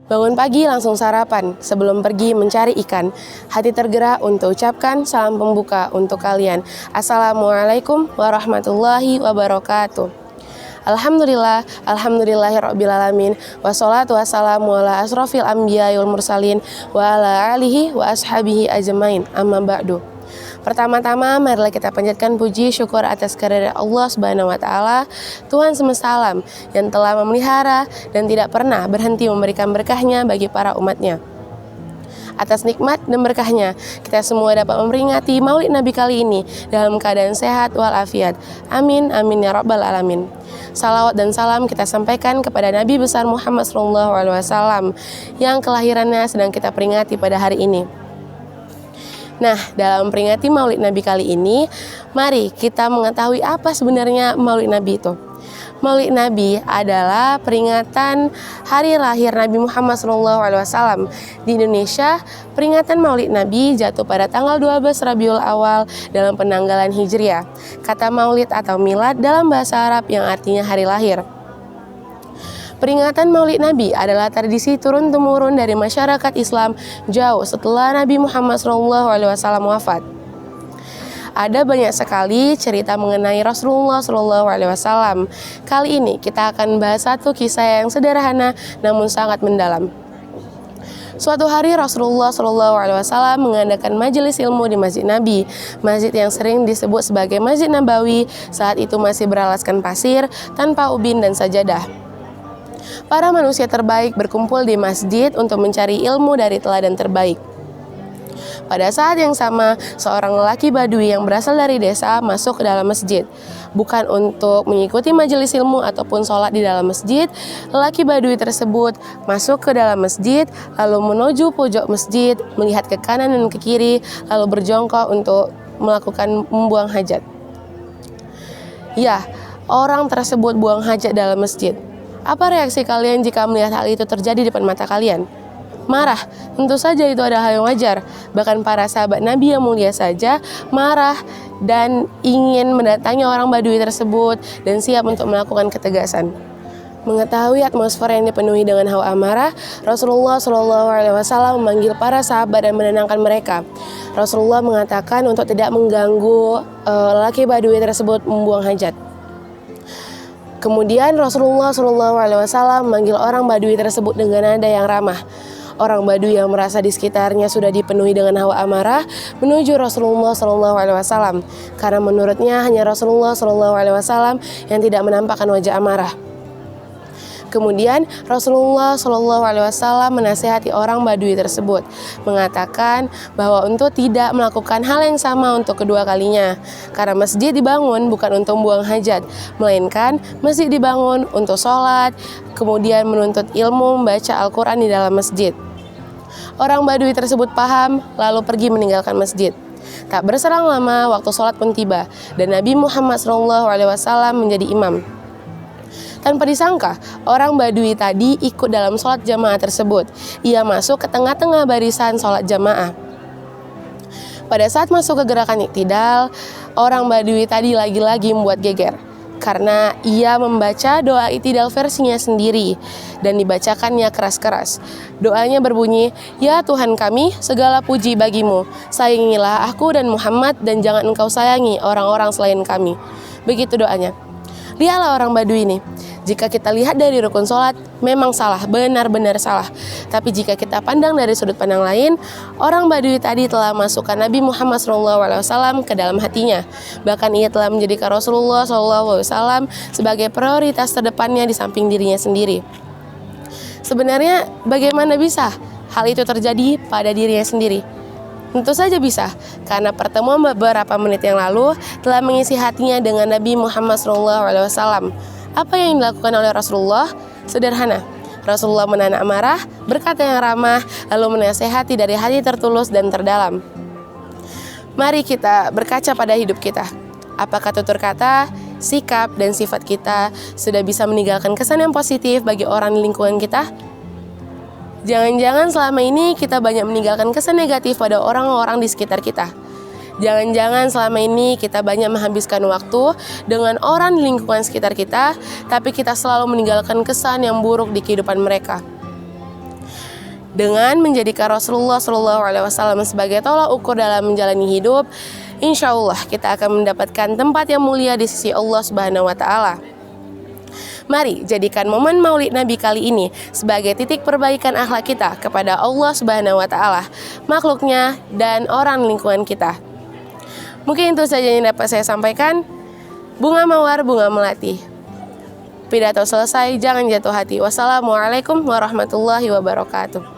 Bangun pagi langsung sarapan, sebelum pergi mencari ikan. Hati tergerak untuk ucapkan salam pembuka untuk kalian. Assalamualaikum warahmatullahi wabarakatuh. Alhamdulillah, alhamdulillahirrabbilalamin. Wassalatu wassalamu ala asrofil anbiya wal mursalin wa ala alihi wa ashabihi ajmain. Amma ba'du. Pertama-tama marilah kita panjatkan puji syukur atas kehadirat Allah Subhanahu wa taala, Tuhan semesta alam yang telah memelihara dan tidak pernah berhenti memberikan berkahnya bagi para umatnya. Atas nikmat dan berkahnya, kita semua dapat memperingati Maulid Nabi kali ini dalam keadaan sehat walafiat. Amin, amin ya rabbal alamin. Salawat dan salam kita sampaikan kepada Nabi besar Muhammad SAW yang kelahirannya sedang kita peringati pada hari ini. Nah, dalam peringati Maulid Nabi kali ini, mari kita mengetahui apa sebenarnya Maulid Nabi itu. Maulid Nabi adalah peringatan hari lahir Nabi Muhammad SAW. Di Indonesia, peringatan Maulid Nabi jatuh pada tanggal 12 Rabiul Awal dalam penanggalan Hijriah. Kata Maulid atau Milad dalam bahasa Arab yang artinya hari lahir. Peringatan Maulid Nabi adalah tradisi turun-temurun dari masyarakat Islam jauh setelah Nabi Muhammad SAW wafat. Ada banyak sekali cerita mengenai Rasulullah SAW. Kali ini kita akan bahas satu kisah yang sederhana namun sangat mendalam. Suatu hari Rasulullah SAW mengadakan majelis ilmu di Masjid Nabi, masjid yang sering disebut sebagai Masjid Nabawi. Saat itu masih beralaskan pasir, tanpa ubin dan sajadah. Para manusia terbaik berkumpul di masjid untuk mencari ilmu dari teladan terbaik. Pada saat yang sama, seorang lelaki Badui yang berasal dari desa masuk ke dalam masjid. Bukan untuk mengikuti majelis ilmu ataupun sholat di dalam masjid, lelaki Badui tersebut masuk ke dalam masjid, lalu menuju pojok masjid, melihat ke kanan dan ke kiri, lalu berjongkok untuk melakukan membuang hajat. Ya, orang tersebut buang hajat dalam masjid. Apa reaksi kalian jika melihat hal itu terjadi di depan mata kalian? Marah, tentu saja itu adalah hal yang wajar. Bahkan para sahabat Nabi yang mulia saja marah dan ingin mendatangi orang Badui tersebut dan siap untuk melakukan ketegasan. Mengetahui atmosfer yang dipenuhi dengan hawa amarah, Rasulullah SAW memanggil para sahabat dan menenangkan mereka. Rasulullah mengatakan untuk tidak mengganggu lelaki Badui tersebut membuang hajat. Kemudian Rasulullah SAW memanggil orang Badui tersebut dengan nada yang ramah. Orang Badui yang merasa di sekitarnya sudah dipenuhi dengan hawa amarah menuju Rasulullah SAW, karena menurutnya hanya Rasulullah SAW yang tidak menampakkan wajah amarah. Kemudian Rasulullah SAW menasihati orang Badui tersebut, mengatakan bahwa untuk tidak melakukan hal yang sama untuk kedua kalinya, karena masjid dibangun bukan untuk membuang hajat, melainkan masjid dibangun untuk sholat, kemudian menuntut ilmu membaca Al-Quran di dalam masjid. Orang Badui tersebut paham, lalu pergi meninggalkan masjid. Tak berselang lama, waktu sholat pun tiba, dan Nabi Muhammad SAW menjadi imam. Tanpa disangka, orang Badui tadi ikut dalam sholat jamaah tersebut. Ia masuk ke tengah-tengah barisan sholat jamaah. Pada saat masuk ke gerakan iktidal, orang Badui tadi lagi-lagi membuat geger, karena ia membaca doa iktidal versinya sendiri dan dibacakannya keras-keras. Doanya berbunyi, "Ya Tuhan kami, segala puji bagimu. Sayangilah aku dan Muhammad dan jangan engkau sayangi orang-orang selain kami." Begitu doanya. Lihatlah orang Badui ini. Jika kita lihat dari rukun sholat, memang salah, benar-benar salah. Tapi jika kita pandang dari sudut pandang lain, orang Badui tadi telah masukkan Nabi Muhammad SAW ke dalam hatinya. Bahkan ia telah menjadikan Rasulullah SAW sebagai prioritas terdepannya di samping dirinya sendiri. Sebenarnya bagaimana bisa hal itu terjadi pada dirinya sendiri? Tentu saja bisa, karena pertemuan beberapa menit yang lalu telah mengisi hatinya dengan Nabi Muhammad SAW. Apa yang dilakukan oleh Rasulullah? Sederhana. Rasulullah menahan amarah, berkata yang ramah, lalu menasehati dari hati tertulus dan terdalam. Mari kita berkaca pada hidup kita. Apakah tutur kata, sikap, dan sifat kita sudah bisa meninggalkan kesan yang positif bagi orang di lingkungan kita? Jangan-jangan selama ini kita banyak meninggalkan kesan negatif pada orang-orang di sekitar kita. Jangan-jangan selama ini kita banyak menghabiskan waktu dengan orang di lingkungan sekitar kita, tapi kita selalu meninggalkan kesan yang buruk di kehidupan mereka. Dengan menjadikan Rasulullah SAW sebagai tolak ukur dalam menjalani hidup, insya Allah kita akan mendapatkan tempat yang mulia di sisi Allah Subhanahu wa Ta'ala. Mari jadikan momen Maulid Nabi kali ini sebagai titik perbaikan akhlak kita kepada Allah Subhanahu wa Ta'ala, makhluknya, dan orang lingkungan kita. Mungkin itu saja yang dapat saya sampaikan. Bunga mawar, bunga melati. Pidato selesai, jangan jatuh hati. Wassalamualaikum warahmatullahi wabarakatuh.